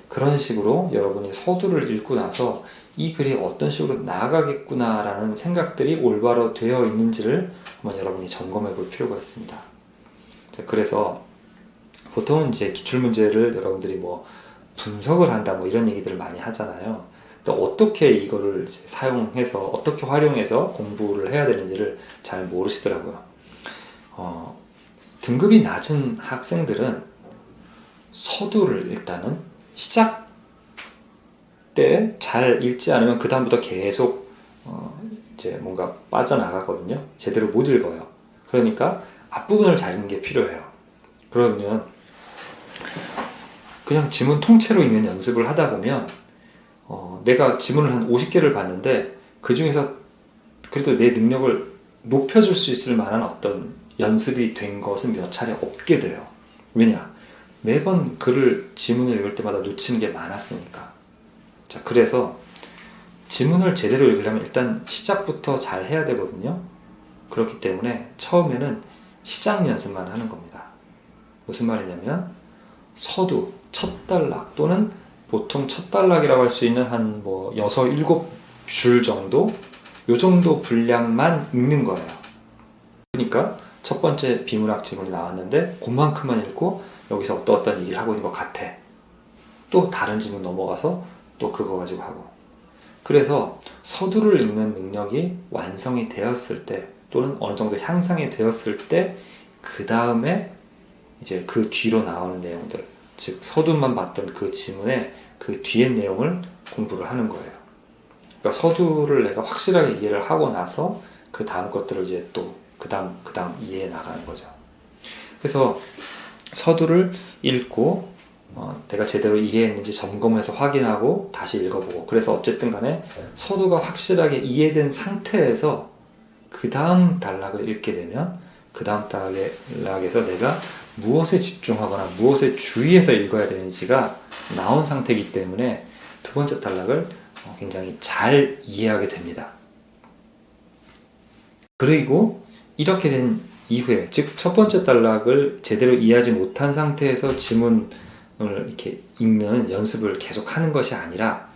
S1: 그런 식으로 여러분이 서두를 읽고 나서 이 글이 어떤 식으로 나아가겠구나라는 생각들이 올바로 되어 있는지를 한번 여러분이 점검해 볼 필요가 있습니다. 자, 그래서 보통은 이제 기출문제를 여러분들이 분석을 한다 이런 얘기들을 많이 하잖아요. 또 어떻게 이거를 사용해서 어떻게 활용해서 공부를 해야 되는지를 잘 모르시더라고요. 등급이 낮은 학생들은 서두를 일단은 시작 때 잘 읽지 않으면 그 다음부터 계속 이제 뭔가 빠져나가거든요. 제대로 못 읽어요. 그러니까 앞부분을 잘 읽는 게 필요해요. 그러면 그냥 지문 통째로 읽는 연습을 하다 보면 내가 지문을 한 50개를 봤는데 그 중에서 그래도 내 능력을 높여줄 수 있을 만한 어떤 연습이 된 것은 몇 차례 없게 돼요. 왜냐? 매번 지문을 읽을 때마다 놓치는 게 많았으니까. 자, 그래서 지문을 제대로 읽으려면 일단 시작부터 잘 해야 되거든요. 그렇기 때문에 처음에는 시작 연습만 하는 겁니다. 무슨 말이냐면 서두, 첫 단락 또는 보통 첫 단락이라고 할 수 있는 한 뭐 6, 7줄 정도 요 정도 분량만 읽는 거예요. 그러니까 첫 번째 비문학 지문이 나왔는데 그만큼만 읽고 여기서 어떤 얘기를 하고 있는 것 같아. 또 다른 지문 넘어가서 또 그거 가지고 하고. 그래서 서두를 읽는 능력이 완성이 되었을 때 또는 어느 정도 향상이 되었을 때 그 다음에 이제 그 뒤로 나오는 내용들, 즉 서두만 봤던 그 지문의 그 뒤의 내용을 공부를 하는 거예요. 그러니까 서두를 내가 확실하게 이해를 하고 나서 그 다음 것들을 이제 또 그 다음 이해해 나가는 거죠. 그래서 서두를 읽고 내가 제대로 이해했는지 점검해서 확인하고 다시 읽어보고, 그래서 어쨌든 간에 서두가 확실하게 이해된 상태에서 그 다음 단락을 읽게 되면 그 다음 단락에서 내가 무엇에 집중하거나 무엇에 주의해서 읽어야 되는지가 나온 상태이기 때문에 두 번째 단락을 굉장히 잘 이해하게 됩니다. 그리고 이렇게 된 이후에, 즉 첫 번째 단락을 제대로 이해하지 못한 상태에서 지문을 이렇게 읽는 연습을 계속 하는 것이 아니라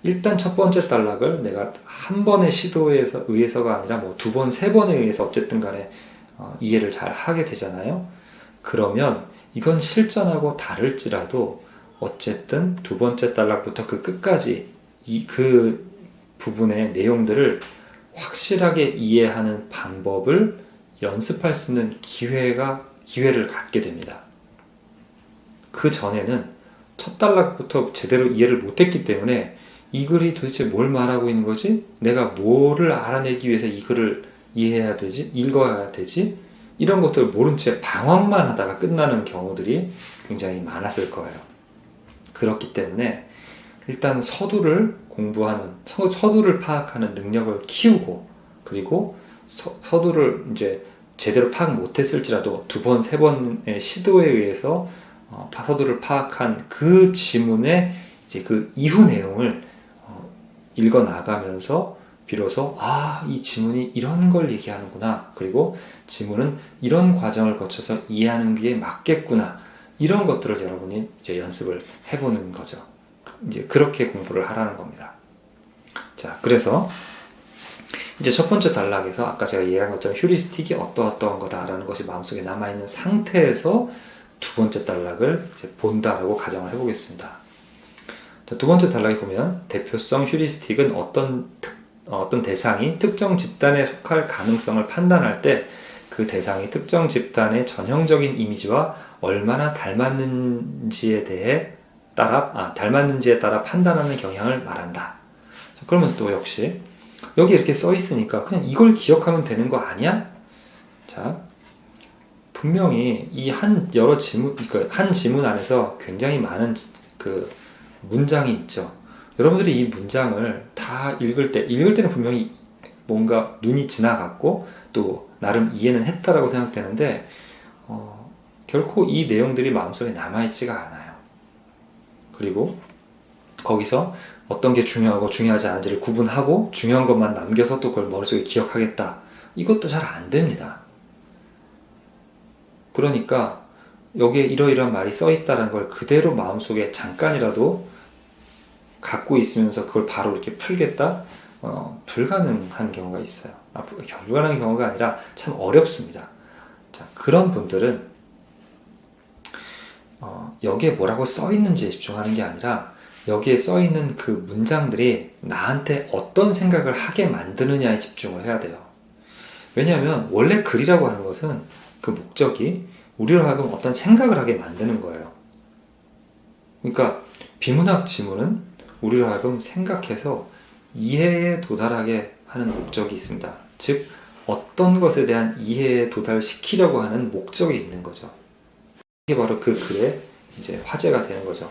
S1: 일단 첫 번째 단락을 내가 한 번의 시도에 의해서가 아니라 뭐 두 번, 세 번에 의해서 어쨌든 간에 이해를 잘 하게 되잖아요. 그러면 이건 실전하고 다를지라도 어쨌든 두 번째 단락부터 그 끝까지 그 부분의 내용들을 확실하게 이해하는 방법을 연습할 수 있는 기회를 갖게 됩니다. 그 전에는 첫 단락부터 제대로 이해를 못했기 때문에 이 글이 도대체 뭘 말하고 있는 거지? 내가 뭐를 알아내기 위해서 이 글을 이해해야 되지? 읽어야 되지? 이런 것들을 모른 채 방황만 하다가 끝나는 경우들이 굉장히 많았을 거예요. 그렇기 때문에 일단 서두를 공부하는, 서두를 파악하는 능력을 키우고, 그리고 서두를 이제 제대로 파악 못했을지라도 두 번, 세 번의 시도에 의해서 서두를 파악한 그 지문의 이제 그 이후 내용을 읽어 나가면서 비로소 이 지문이 이런 걸 얘기하는구나, 그리고 지문은 이런 과정을 거쳐서 이해하는 게 맞겠구나, 이런 것들을 여러분이 이제 연습을 해보는 거죠. 이제 그렇게 공부를 하라는 겁니다. 자, 그래서 이제 첫 번째 단락에서 아까 제가 이해한 것처럼 휴리스틱이 어떠한 거다라는 것이 마음속에 남아있는 상태에서 두 번째 단락을 이제 본다라고 가정을 해보겠습니다. 두 번째 단락에 보면 대표성 휴리스틱은 어떤 대상이 특정 집단에 속할 가능성을 판단할 때 그 대상이 특정 집단의 전형적인 이미지와 얼마나 닮았는지에 따라 판단하는 경향을 말한다. 그러면 또 역시 여기 이렇게 써 있으니까 그냥 이걸 기억하면 되는 거 아니야? 자, 분명히 이 한 지문 안에서 굉장히 많은 그 문장이 있죠. 여러분들이 이 문장을 다 읽을 때는 분명히 뭔가 눈이 지나갔고 또 나름 이해는 했다라고 생각되는데 결코 이 내용들이 마음속에 남아있지가 않아요. 그리고 거기서 어떤 게 중요하고 중요하지 않은지를 구분하고 중요한 것만 남겨서 또 그걸 머릿속에 기억하겠다, 이것도 잘 안 됩니다. 그러니까 여기에 이러이러한 말이 써있다는 걸 그대로 마음속에 잠깐이라도 갖고 있으면서 그걸 바로 이렇게 풀겠다? 불가능한 경우가 있어요. 불가능한 경우가 아니라 참 어렵습니다. 자, 그런 분들은 여기에 뭐라고 써있는지에 집중하는 게 아니라 여기에 써있는 그 문장들이 나한테 어떤 생각을 하게 만드느냐에 집중을 해야 돼요. 왜냐하면 원래 글이라고 하는 것은 그 목적이 우리로 하여금 어떤 생각을 하게 만드는 거예요. 그러니까 비문학 지문은 우리로 하여금 생각해서 이해에 도달하게 하는 목적이 있습니다. 즉 어떤 것에 대한 이해에 도달시키려고 하는 목적이 있는 거죠. 이게 바로 그 글의 이제 화제가 되는 거죠.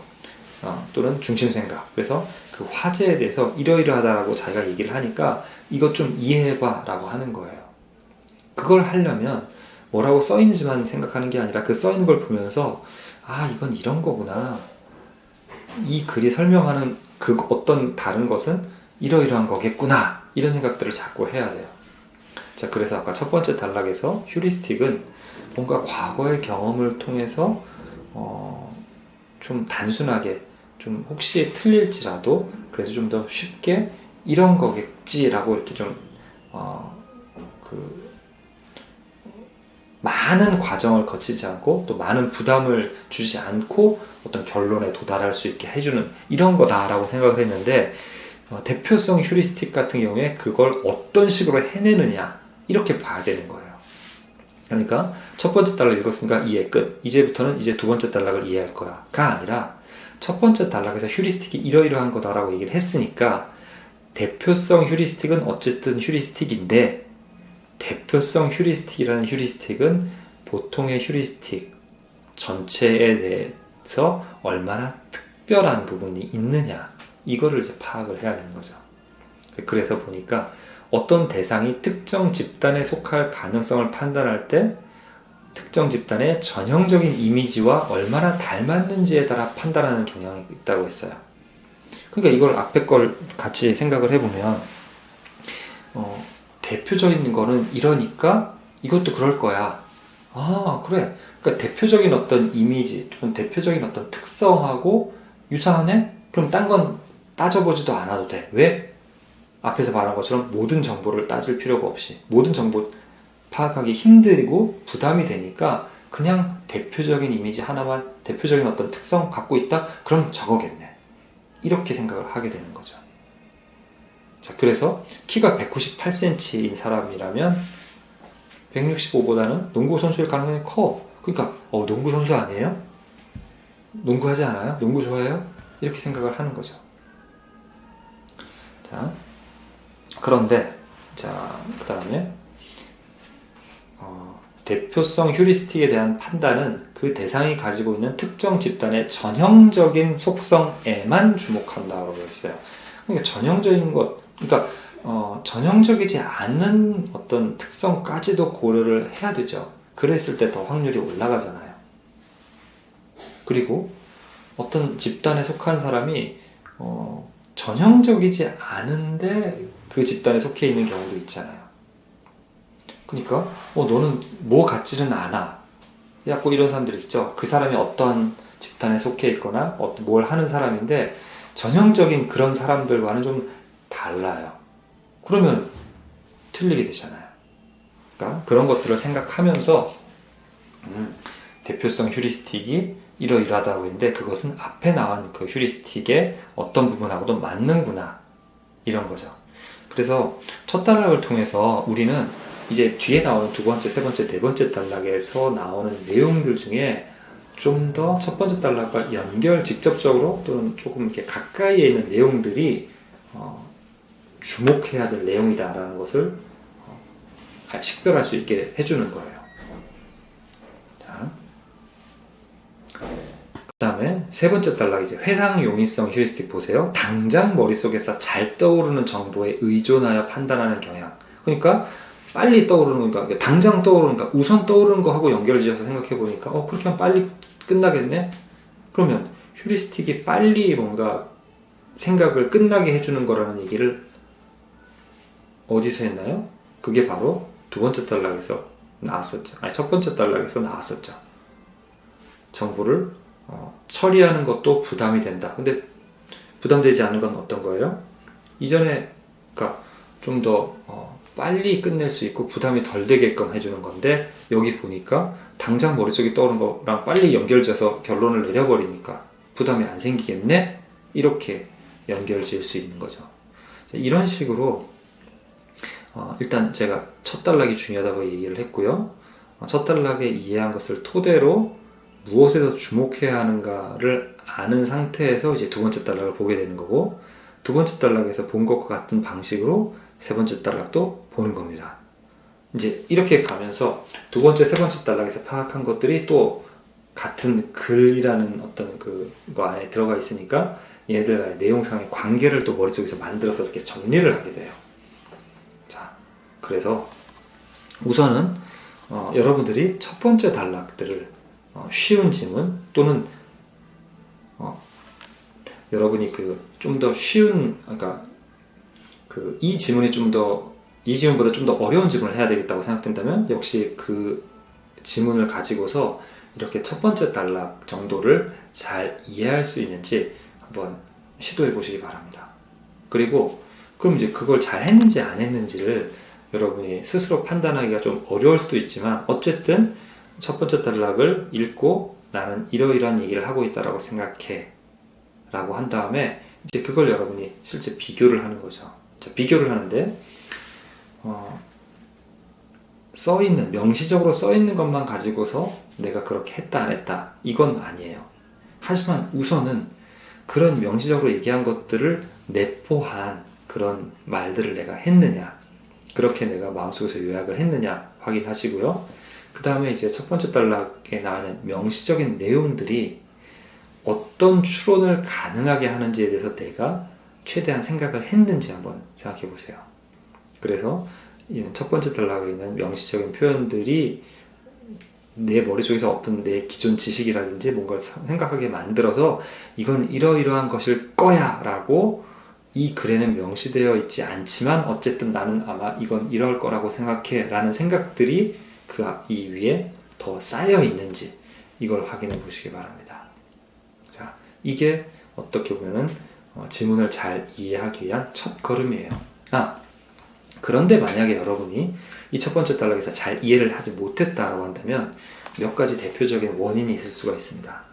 S1: 또는 중심생각. 그래서 그 화제에 대해서 이러이러하다라고 자기가 얘기를 하니까 이것 좀 이해해봐 라고 하는 거예요. 그걸 하려면 뭐라고 써있는지만 생각하는 게 아니라 그 써있는 걸 보면서 이건 이런 거구나, 이 글이 설명하는 그 어떤 다른 것은 이러이러한 거겠구나, 이런 생각들을 자꾸 해야 돼요. 자, 그래서 아까 첫 번째 단락에서 휴리스틱은 뭔가 과거의 경험을 통해서 좀 단순하게, 좀 혹시 틀릴지라도 그래도 좀 더 쉽게 이런 거겠지라고 이렇게 좀 많은 과정을 거치지 않고 또 많은 부담을 주지 않고 어떤 결론에 도달할 수 있게 해주는 이런 거다라고 생각을 했는데, 대표성 휴리스틱 같은 경우에 그걸 어떤 식으로 해내느냐 이렇게 봐야 되는 거예요. 그러니까 첫 번째 단락 읽었으니까 이해 끝. 이제부터는 이제 두 번째 단락을 이해할 거야 가 아니라, 첫 번째 단락에서 휴리스틱이 이러이러한 거다라고 얘기를 했으니까 대표성 휴리스틱은 어쨌든 휴리스틱인데, 대표성 휴리스틱이라는 휴리스틱은 보통의 휴리스틱 전체에 대해서 얼마나 특별한 부분이 있느냐, 이거를 이제 파악을 해야 되는 거죠. 그래서 보니까 어떤 대상이 특정 집단에 속할 가능성을 판단할 때 특정 집단의 전형적인 이미지와 얼마나 닮았는지에 따라 판단하는 경향이 있다고 했어요. 그러니까 이걸 앞에 걸 같이 생각을 해보면, 대표적인 거는 이러니까 이것도 그럴 거야. 아, 그래. 그러니까 대표적인 어떤 이미지 또는 대표적인 어떤 특성하고 유사하네? 그럼 딴 건 따져보지도 않아도 돼. 왜? 앞에서 말한 것처럼 모든 정보를 따질 필요가 없이, 모든 정보 파악하기 힘들고 부담이 되니까 그냥 대표적인 이미지 하나만, 대표적인 어떤 특성 갖고 있다? 그럼 저거겠네. 이렇게 생각을 하게 되는 거죠. 자, 그래서 키가 198cm인 사람이라면 165보다는 농구 선수일 가능성이 커. 그러니까 농구 선수 아니에요? 농구하지 않아요? 농구 좋아해요? 이렇게 생각을 하는 거죠. 자, 그런데 자, 그 다음에 대표성 휴리스틱에 대한 판단은 그 대상이 가지고 있는 특정 집단의 전형적인 속성에만 주목한다고 했어요. 그러니까 전형적인 것, 그러니까 전형적이지 않은 어떤 특성까지도 고려를 해야 되죠. 그랬을 때 더 확률이 올라가잖아요. 그리고 어떤 집단에 속한 사람이 전형적이지 않은데 그 집단에 속해 있는 경우도 있잖아요. 그러니까 너는 뭐 같지는 않아, 자꾸 이런 사람들 있죠. 그 사람이 어떠한 집단에 속해 있거나 뭘 하는 사람인데 전형적인 그런 사람들과는 좀 달라요. 그러면 틀리게 되잖아요. 그러니까 그런 것들을 생각하면서 대표성 휴리스틱이 이러이러하다고 했는데 그것은 앞에 나온 그 휴리스틱의 어떤 부분하고도 맞는구나, 이런 거죠. 그래서 첫 단락을 통해서 우리는 이제 뒤에 나오는 두 번째, 세 번째, 네 번째 단락에서 나오는 내용들 중에 좀 더 첫 번째 단락과 직접적으로 또는 조금 이렇게 가까이에 있는 내용들이 주목해야 될 내용이다라는 것을 식별할 수 있게 해주는 거예요. 자, 그 다음에 세 번째 단락, 이제 회상 용이성 휴리스틱 보세요. 당장 머릿속에서 잘 떠오르는 정보에 의존하여 판단하는 경향. 그러니까 빨리 떠오르는 거니까, 당장 떠오르는 거, 우선 떠오르는 거 하고 연결을 지어서 생각해 보니까 그렇게 하면 빨리 끝나겠네? 그러면 휴리스틱이 빨리 뭔가 생각을 끝나게 해주는 거라는 얘기를 어디서 했나요? 그게 바로 두 번째 단락에서 나왔었죠. 아니, 첫 번째 단락에서 나왔었죠. 정보를 처리하는 것도 부담이 된다. 근데 부담되지 않은 건 어떤 거예요? 이전에, 그러니까 좀 더 빨리 끝낼 수 있고 부담이 덜 되게끔 해주는 건데, 여기 보니까 당장 머릿속에 떠오르는 거랑 빨리 연결져서 결론을 내려버리니까 부담이 안 생기겠네? 이렇게 연결 지을 수 있는 거죠. 이런 식으로 일단 제가 첫 단락이 중요하다고 얘기를 했고요. 첫 단락에 이해한 것을 토대로 무엇에서 주목해야 하는가를 아는 상태에서 이제 두 번째 단락을 보게 되는 거고, 두 번째 단락에서 본 것과 같은 방식으로 세 번째 단락도 보는 겁니다. 이제 이렇게 가면서 두 번째, 세 번째 단락에서 파악한 것들이 또 같은 글이라는 어떤 그거 안에 들어가 있으니까 얘네들과의 내용상의 관계를 또 머릿속에서 만들어서 이렇게 정리를 하게 돼요. 자, 그래서 우선은 여러분들이 첫 번째 단락들을 쉬운 지문 또는 여러분이 좀 더 쉬운, 그러니까 이 지문보다 좀 더 어려운 지문을 해야 되겠다고 생각된다면 역시 그 지문을 가지고서 이렇게 첫 번째 단락 정도를 잘 이해할 수 있는지 한번 시도해 보시기 바랍니다. 그리고 그럼 이제 그걸 잘 했는지 안 했는지를 여러분이 스스로 판단하기가 좀 어려울 수도 있지만, 어쨌든 첫 번째 단락을 읽고 나는 이러이러한 얘기를 하고 있다라고 생각해 라고 한 다음에 이제 그걸 여러분이 실제 비교를 하는 거죠. 자, 비교를 하는데 써있는, 명시적으로 써있는 것만 가지고서 내가 그렇게 했다 안 했다 이건 아니에요. 하지만 우선은 그런 명시적으로 얘기한 것들을 내포한 그런 말들을 내가 했느냐, 그렇게 내가 마음속에서 요약을 했느냐 확인하시고요. 그 다음에 이제 첫 번째 단락에 나오는 명시적인 내용들이 어떤 추론을 가능하게 하는지에 대해서 내가 최대한 생각을 했는지 한번 생각해 보세요. 그래서 첫 번째 단락에 있는 명시적인 표현들이 내 머릿속에서 어떤 내 기존 지식이라든지 뭔가를 생각하게 만들어서 이건 이러이러한 것일 거야 라고 이 글에는 명시되어 있지 않지만 어쨌든 나는 아마 이건 이럴 거라고 생각해 라는 생각들이 이 위에 더 쌓여 있는지 이걸 확인해 보시기 바랍니다. 자, 이게 어떻게 보면은 지문을 잘 이해하기 위한 첫 걸음이에요. 그런데 만약에 여러분이 이 첫 번째 단락에서 잘 이해를 하지 못했다라고 한다면 몇 가지 대표적인 원인이 있을 수가 있습니다.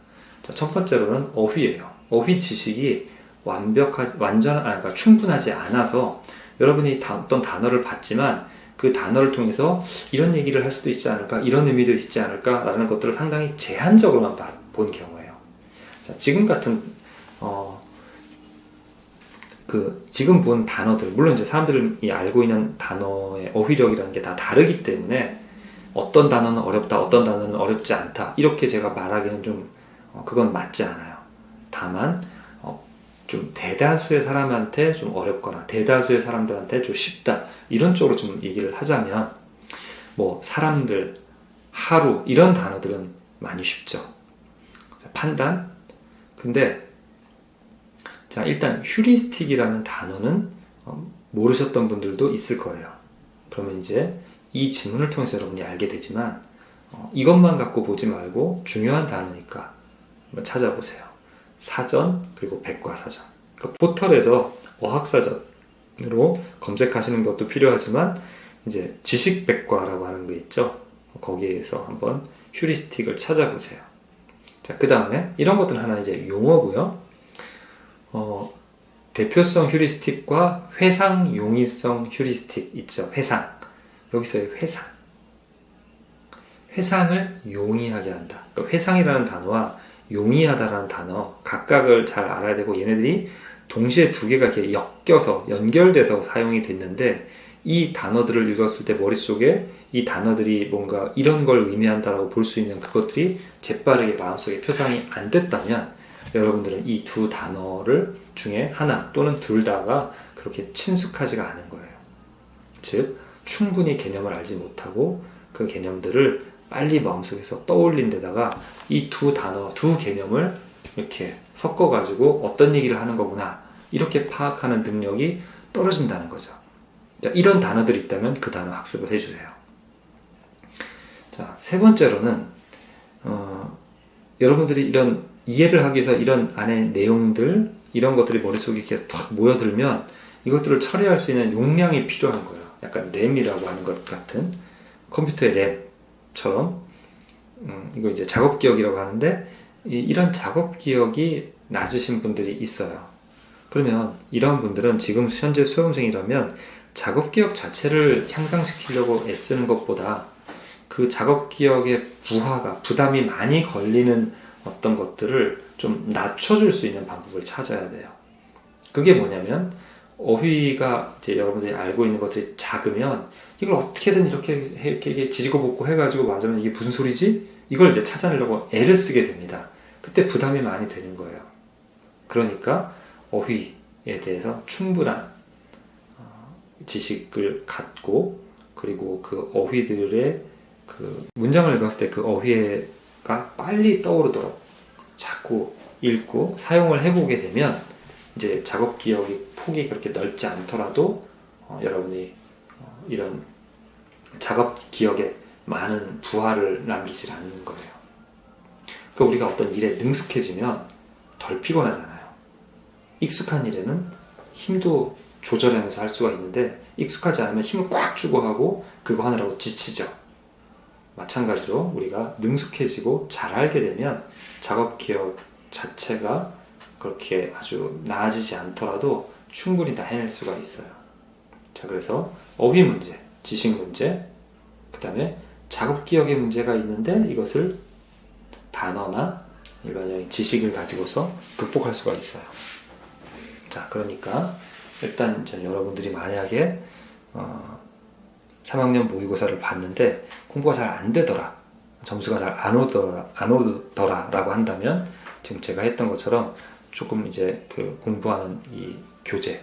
S1: 자, 첫 번째로는 어휘예요. 어휘 지식이 그러니까 충분하지 않아서 여러분이 어떤 단어를 봤지만 그 단어를 통해서 이런 얘기를 할 수도 있지 않을까, 이런 의미도 있지 않을까 라는 것들을 상당히 제한적으로만 본 경우예요. 자, 지금 같은 지금 본 단어들, 물론 이제 사람들이 알고 있는 단어의 어휘력이라는 게 다 다르기 때문에 어떤 단어는 어렵다, 어떤 단어는 어렵지 않다 이렇게 제가 말하기는 좀 그건 맞지 않아요. 다만 좀 대다수의 사람한테 좀 어렵거나 대다수의 사람들한테 좀 쉽다 이런 쪽으로 좀 얘기를 하자면 뭐 사람들, 하루 이런 단어들은 많이 쉽죠. 자, 판단. 근데 자, 일단 휴리스틱이라는 단어는 모르셨던 분들도 있을 거예요. 그러면 이제 이 지문을 통해서 여러분이 알게 되지만 이것만 갖고 보지 말고 중요한 단어니까 한번 찾아보세요. 사전 그리고 백과사전. 그러니까 포털에서 어학사전으로 검색하시는 것도 필요하지만 이제 지식백과라고 하는 거 있죠. 거기에서 한번 휴리스틱을 찾아보세요. 자, 그 다음에 이런 것들은 하나 이제 용어고요. 대표성 휴리스틱과 회상 용의성 휴리스틱 있죠. 회상. 여기서의 회상. 회상을 용이하게 한다. 그러니까 회상이라는 단어와 용이하다라는 단어 각각을 잘 알아야 되고 얘네들이 동시에 두 개가 이렇게 엮여서 연결돼서 사용이 됐는데 이 단어들을 읽었을 때 머릿속에 이 단어들이 뭔가 이런 걸 의미한다라고 볼 수 있는 그것들이 재빠르게 마음속에 표상이 안 됐다면 여러분들은 이 두 단어를 중에 하나 또는 둘 다가 그렇게 친숙하지가 않은 거예요. 즉 충분히 개념을 알지 못하고 그 개념들을 빨리 마음속에서 떠올린 데다가 이 두 단어, 두 개념을 이렇게 섞어가지고 어떤 얘기를 하는 거구나 이렇게 파악하는 능력이 떨어진다는 거죠. 자, 이런 단어들이 있다면 그 단어 학습을 해주세요. 자, 세 번째로는 여러분들이 이런 이해를 하기 위해서 이런 안에 내용들 이런 것들이 머릿속에 이렇게 탁 모여들면 이것들을 처리할 수 있는 용량이 필요한 거예요. 약간 램이라고 하는 것 같은 컴퓨터의 램처럼 이거 이제 작업기억이라고 하는데 이런 작업기억이 낮으신 분들이 있어요. 그러면 이런 분들은 지금 현재 수험생이라면 작업기억 자체를 향상시키려고 애쓰는 것보다 그 작업기억의 부담이 많이 걸리는 어떤 것들을 좀 낮춰줄 수 있는 방법을 찾아야 돼요. 그게 뭐냐면 어휘가 이제 여러분들이 알고 있는 것들이 작으면 이걸 어떻게든 이렇게 뒤지고 볶고 해가지고 맞으면 이게 무슨 소리지? 이걸 이제 찾아내려고 애를 쓰게 됩니다. 그때 부담이 많이 되는 거예요. 그러니까 어휘에 대해서 충분한 지식을 갖고 그리고 그 어휘들의 그 문장을 읽었을 때 그 어휘가 빨리 떠오르도록 자꾸 읽고 사용을 해보게 되면 이제 작업 기억의 폭이 그렇게 넓지 않더라도 여러분이 이런 작업 기억의 많은 부하를 남기지 않는 거예요. 그러니까 우리가 어떤 일에 능숙해지면 덜 피곤하잖아요. 익숙한 일에는 힘도 조절하면서 할 수가 있는데 익숙하지 않으면 힘을 꽉 주고 하고 그거 하느라고 지치죠. 마찬가지로 우리가 능숙해지고 잘 알게 되면 작업 기억 자체가 그렇게 아주 나아지지 않더라도 충분히 다 해낼 수가 있어요. 자, 그래서 어휘 문제, 지식 문제, 그 다음에 작업 기억의 문제가 있는데 이것을 단어나 일반적인 지식을 가지고서 극복할 수가 있어요. 자, 그러니까 일단 여러분들이 만약에 3학년 모의고사를 봤는데 공부가 잘 안 되더라, 점수가 잘 안 오더라 라고 한다면 지금 제가 했던 것처럼 조금 이제 그 공부하는 이 교재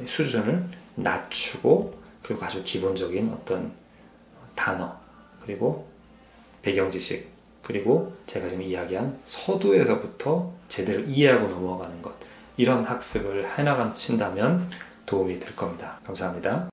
S1: 수준을 낮추고, 그리고 아주 기본적인 어떤 단어, 그리고 배경 지식, 그리고 제가 지금 이야기한 서두에서부터 제대로 이해하고 넘어가는 것, 이런 학습을 해나가신다면 도움이 될 겁니다. 감사합니다.